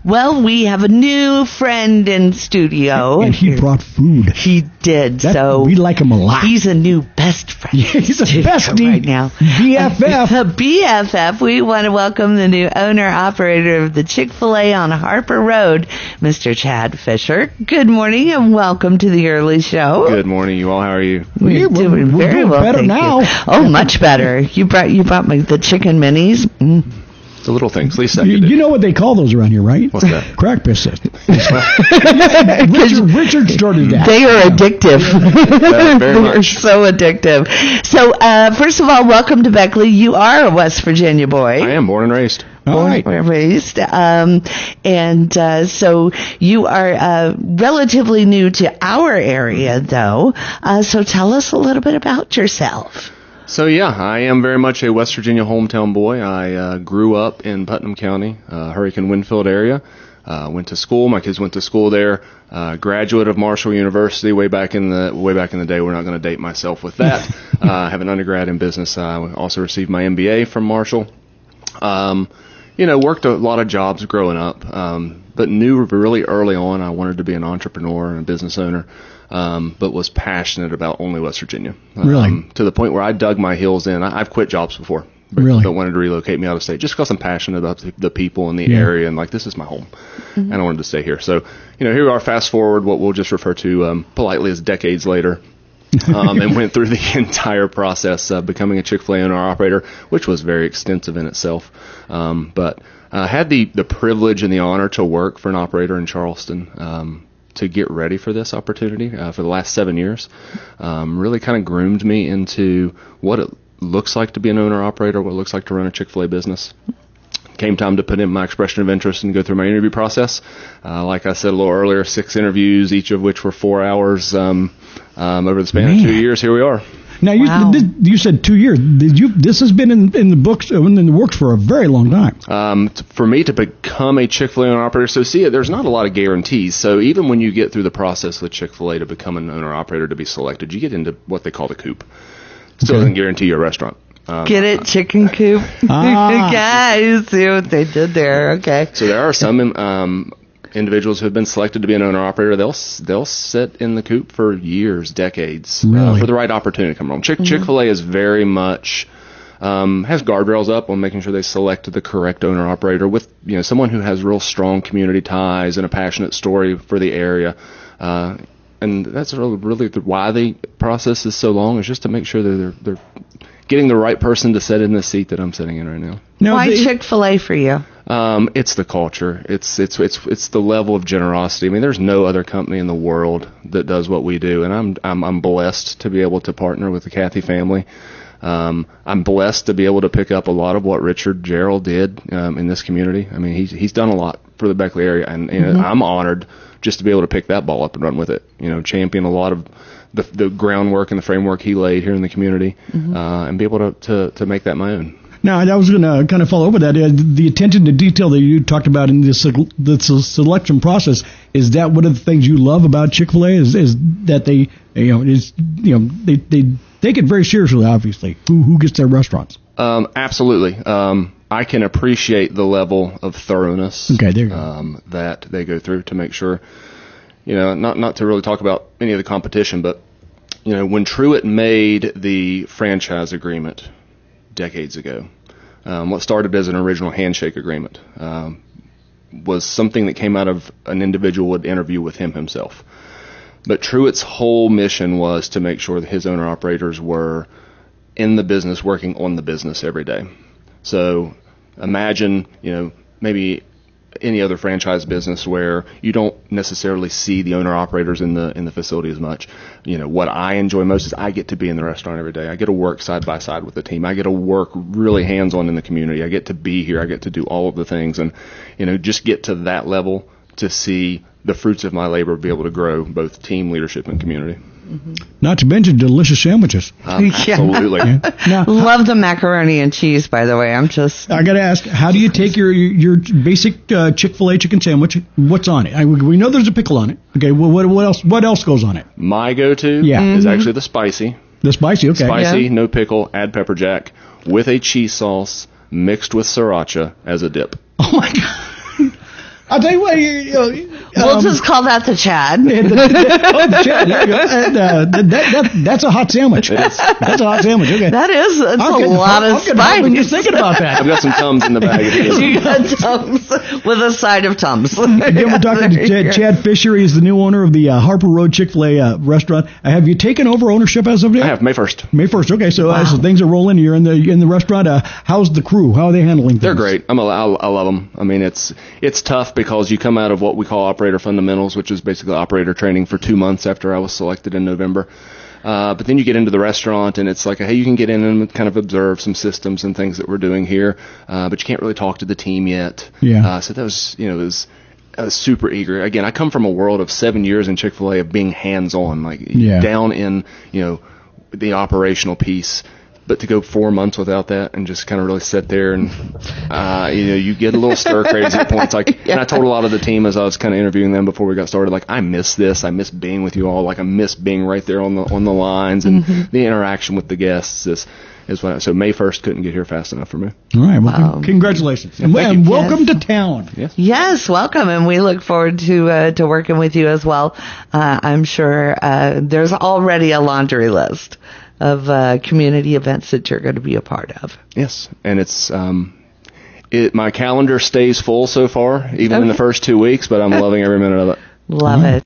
Well, we have a new friend in studio. And he brought food. He did, so we like him a lot. He's a new best friend. Yeah, he's a bestie right now. BFF. BFF. We want to welcome the new owner-operator of the Chick-Fil-A on Harper Road, Mr. Chad Fisher. Good morning and welcome to the early show. Good morning, you all. How are you? We're doing very well, better thank now. you. Oh, much better. You brought me the chicken minis. The little things. Lisa, you know what they call those around here, right? What's that? Crack biscuits. Richard started that. They are addictive. Very They're much. so addictive. So, first of all, welcome to Beckley. You are a West Virginia boy. I am born and raised. All right. Raised. So you are relatively new to our area, though. So tell us a little bit about yourself. So, yeah, I am very much a West Virginia hometown boy. I grew up in Putnam County, Hurricane Winfield area. Went to school. My kids went to school there. Graduate of Marshall University way back in the day. We're not going to date myself with that. I have an undergrad in business. I also received my MBA from Marshall. Worked a lot of jobs growing up, but knew really early on I wanted to be an entrepreneur and a business owner, but was passionate about only West Virginia. Really? To the point where I dug my heels in. I've quit jobs before. Really? That wanted to relocate me out of state just because I'm passionate about the people in the area and this is my home and I wanted to stay here. So, here we are, fast forward what we'll just refer to politely as decades later. And went through the entire process of becoming a Chick-fil-A owner-operator, which was very extensive in itself. But had the privilege and the honor to work for an operator in Charleston to get ready for this opportunity for the last 7 years. Really kind of groomed me into what it looks like to be an owner-operator, what it looks like to run a Chick-fil-A business. Came time to put in my expression of interest and go through my interview process. Like I said a little earlier, 6 interviews, each of which were 4 hours over the span of 2 years. Here we are. Now, you said 2 years. This has been in the books, in the works for a very long time. For me to become a Chick-fil-A owner-operator, there's not a lot of guarantees. So even when you get through the process with Chick-fil-A to become an owner-operator to be selected, you get into what they call the coop. Still doesn't guarantee you a restaurant. Get it? Chicken coop? Guys, see what they did there. Okay. So there are some individuals who have been selected to be an owner-operator. They'll sit in the coop for years, decades, really? For the right opportunity to come along. Chick-fil-A is very much has guardrails up on making sure they select the correct owner-operator with someone who has real strong community ties and a passionate story for the area. And that's really why the process is so long, is just to make sure that they're getting the right person to sit in the seat that I'm sitting in right now. Why Chick-fil-A for you? It's the culture. It's the level of generosity. I mean, there's no other company in the world that does what we do, and I'm blessed to be able to partner with the Cathy family. I'm blessed to be able to pick up a lot of what Richard Gerald did in this community. I mean, he's done a lot for the Beckley area, and I'm honored just to be able to pick that ball up and run with it. Champion a lot of the groundwork and the framework he laid here in the community, and be able to make that my own. Now, I was going to kind of follow up with that. The attention to detail that you talked about in this selection process, is that one of the things you love about Chick-fil-A? Is that they take it very seriously, obviously, who gets their restaurants? Absolutely. I can appreciate the level of thoroughness that they go through to make sure, not to really talk about any of the competition, but, when Truett made the franchise agreement decades ago, what started as an original handshake agreement was something that came out of an individual would interview with him himself. But Truett's whole mission was to make sure that his owner-operators were in the business, working on the business every day. So imagine, maybe any other franchise business where you don't necessarily see the owner-operators in the facility as much. What I enjoy most is I get to be in the restaurant every day. I get to work side by side with the team. I get to work really hands-on in the community. I get to be here. I get to do all of the things, and just get to that level to see the fruits of my labor be able to grow both team, leadership, and community. Not to mention delicious sandwiches. Absolutely. Now, love the macaroni and cheese, by the way. I got to ask, how do you take your basic Chick-fil-A chicken sandwich? What's on it? We know there's a pickle on it. Okay, well, what else goes on it? My go-to is actually the spicy. The spicy, okay. Spicy, no pickle, add pepper jack, with a cheese sauce mixed with sriracha as a dip. Oh, my God. I'll tell you what. We'll just call that the Chad. The Chad. There you go. That's a hot sandwich. That's a hot sandwich. Okay. That's a lot of spice. I'm just thinking about that. I've got some Tums in the bag. You got Tums with a side of Tums. Again, we're talking to Chad Fisher. He's the new owner of the Harper Road Chick-fil-A restaurant. Have you taken over ownership as of yet? I have, May 1st. May 1st. Okay, so things are rolling. You're in the restaurant. How's the crew? How are they handling things? They're great. I love them. I mean, it's tough because you come out of what we call operator fundamentals, which is basically operator training for 2 months after I was selected in November. But then you get into the restaurant, and it's like, hey, you can get in and kind of observe some systems and things that we're doing here, but you can't really talk to the team yet. Yeah. So that was, I was super eager. Again, I come from a world of 7 years in Chick-fil-A of being hands-on, down in, the operational piece. But to go 4 months without that and just kind of really sit there and, you get a little stir crazy at points. And I told a lot of the team as I was kind of interviewing them before we got started, I miss this. I miss being with you all. I miss being right there on the lines and the interaction with the guests so May 1st couldn't get here fast enough for me. All right. Well, congratulations. And welcome to town. Yes, welcome. And we look forward to working with you as well. I'm sure there's already a laundry list of community events that you're going to be a part of. Yes, and it's my calendar stays full so far, even in the first 2 weeks, but I'm loving every minute of it. Love it.